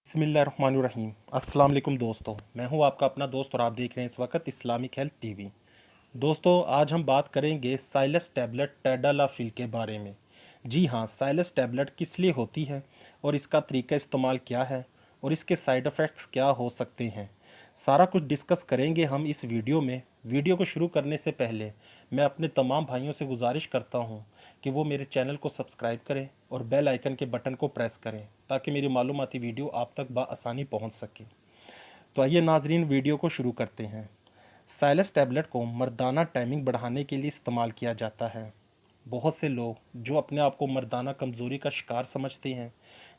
बिस्मिल्लाहिर्रहमानिर्रहीम। अस्सलाम वालेकुम दोस्तों, मैं हूं आपका अपना दोस्त और आप देख रहे हैं इस वक्त इस्लामिक हेल्थ टीवी। दोस्तों, आज हम बात करेंगे साइलस टैबलेट टैडलाफिल के बारे में। जी हां, साइलस टैबलेट किस लिए होती है और इसका तरीका इस्तेमाल क्या है और इसके साइड इफ़ेक्ट्स क्या हो सकते हैं, सारा कुछ डिस्कस करेंगे हम इस वीडियो में। वीडियो को शुरू करने से पहले मैं अपने तमाम भाइयों से गुजारिश करता हूं कि वो मेरे चैनल को सब्सक्राइब करें और बेल आइकन के बटन को प्रेस करें ताकि मेरी मालूमाती वीडियो आप तक बआसानी पहुंच सके। तो आइए नाजरीन, वीडियो को शुरू करते हैं। साइलस टैबलेट को मर्दाना टाइमिंग बढ़ाने के लिए इस्तेमाल किया जाता है। बहुत से लोग जो अपने आप को मर्दाना कमज़ोरी का शिकार समझते हैं,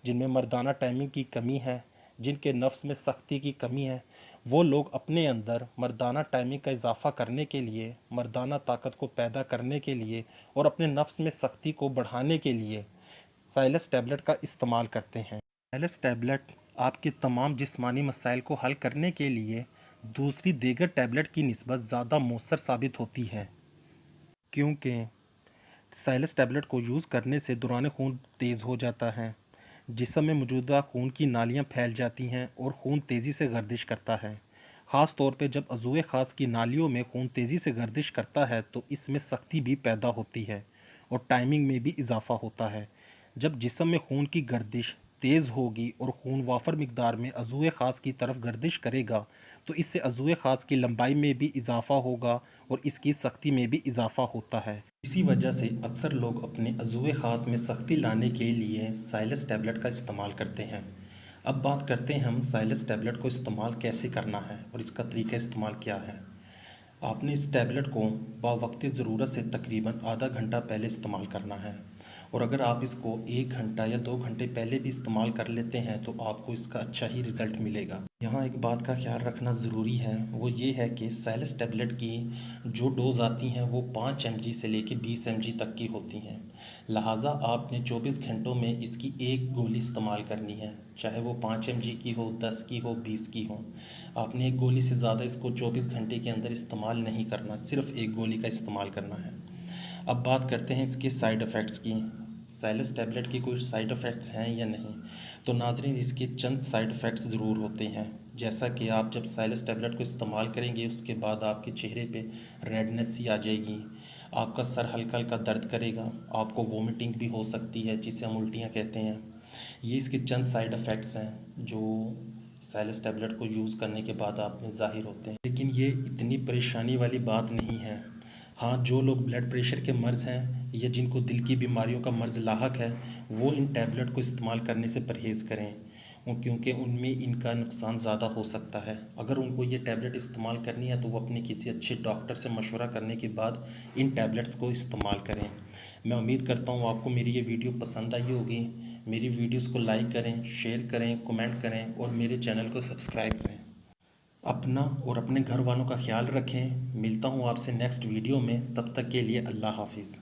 जिनमें मर्दाना टाइमिंग की कमी है, जिनके नफ्स में सख्ती की कमी है, वो लोग अपने अंदर मर्दाना टाइमिंग का इजाफ़ा करने के लिए, मर्दाना ताकत को पैदा करने के लिए और अपने नफ्स में सख्ती को बढ़ाने के लिए साइलस टैबलेट का इस्तेमाल करते हैं। साइलस टैबलेट आपके तमाम जिस्मानी मसाइल को हल करने के लिए दूसरी दीगर टैबलेट की निस्बत ज़्यादा मौसर साबित होती है, क्योंकि साइलस टैबलेट को यूज़ करने से दौरान खून तेज़ हो जाता है, जिस्म में मौजूदा खून की नालियाँ फैल जाती हैं और खून तेज़ी से गर्दिश करता है। ख़ास तौर पे जब अज़ूए ख़ास की नालियों में खून तेज़ी से गर्दिश करता है तो इसमें सख्ती भी पैदा होती है और टाइमिंग में भी इजाफ़ा होता है। जब जिस्म में खून की गर्दिश तेज़ होगी और खून वाफर मिकदार में अज़ूए ख़ास की तरफ गर्दिश करेगा तो इससे अज़ूए ख़ास की लंबाई में भी इजाफ़ा होगा और इसकी सख्ती में भी इजाफ़ा होता है। इसी वजह से अक्सर लोग अपने अज़ूए ख़ास में सख्ती लाने के लिए साइलस टैबलेट का इस्तेमाल करते हैं। अब बात करते हैं हम साइलस टैबलेट को इस्तेमाल कैसे करना है और इसका तरीका इस्तेमाल क्या है। आपने इस टैबलेट को बावक्ती ज़रूरत से तकरीबन आधा घंटा पहले इस्तेमाल करना है और अगर आप इसको 1 घंटा या 2 घंटे पहले भी इस्तेमाल कर लेते हैं तो आपको इसका अच्छा ही रिज़ल्ट मिलेगा। यहाँ एक बात का ख्याल रखना ज़रूरी है, वो ये है कि साइलस टैबलेट की जो डोज़ आती हैं वो 5 mg से लेकर 20 mg तक की होती हैं। लिहाजा आपने 24 घंटों में इसकी एक गोली इस्तेमाल करनी है, चाहे वो 5 mg की हो, 10 की हो, 20 की हो। आपने एक गोली से ज़्यादा इसको 24 घंटे के अंदर इस्तेमाल नहीं करना, सिर्फ एक गोली का इस्तेमाल करना है। अब बात करते हैं इसके साइड इफ़ेक्ट्स की। साइलस टैबलेट के कोई साइड इफ़ेक्ट्स हैं या नहीं, तो नाजरीन इसके चंद साइड इफ़ेक्ट्स ज़रूर होते हैं। जैसा कि आप जब साइलस टैबलेट को इस्तेमाल करेंगे उसके बाद आपके चेहरे पे रेडनेस सी आ जाएगी, आपका सर हल्का हल्का दर्द करेगा, आपको वोमिटिंग भी हो सकती है जिसे हम उल्टियाँ कहते हैं। ये इसके चंद साइड इफ़ेक्ट्स हैं जो साइलस टैबलेट को यूज़ करने के बाद आप में ज़ाहिर होते हैं, लेकिन ये इतनी परेशानी वाली बात नहीं है। हाँ, जो लोग ब्लड प्रेशर के मर्ज़ हैं या जिनको दिल की बीमारियों का मर्ज़ लाहक है वो इन टैबलेट को इस्तेमाल करने से परहेज़ करें, क्योंकि उनमें इनका नुकसान ज़्यादा हो सकता है। अगर उनको ये टैबलेट इस्तेमाल करनी है तो वो अपने किसी अच्छे डॉक्टर से मशवरा करने के बाद इन टैबलेट्स को इस्तेमाल करें। मैं उम्मीद करता हूँ आपको मेरी ये वीडियो पसंद आई होगी। मेरी वीडियोस को लाइक करें, शेयर करें, कमेंट करें और मेरे चैनल को सब्सक्राइब करें। अपना और अपने घर वालों का ख्याल रखें। मिलता हूँ आपसे नेक्स्ट वीडियो में, तब तक के लिए अल्लाह हाफिज़।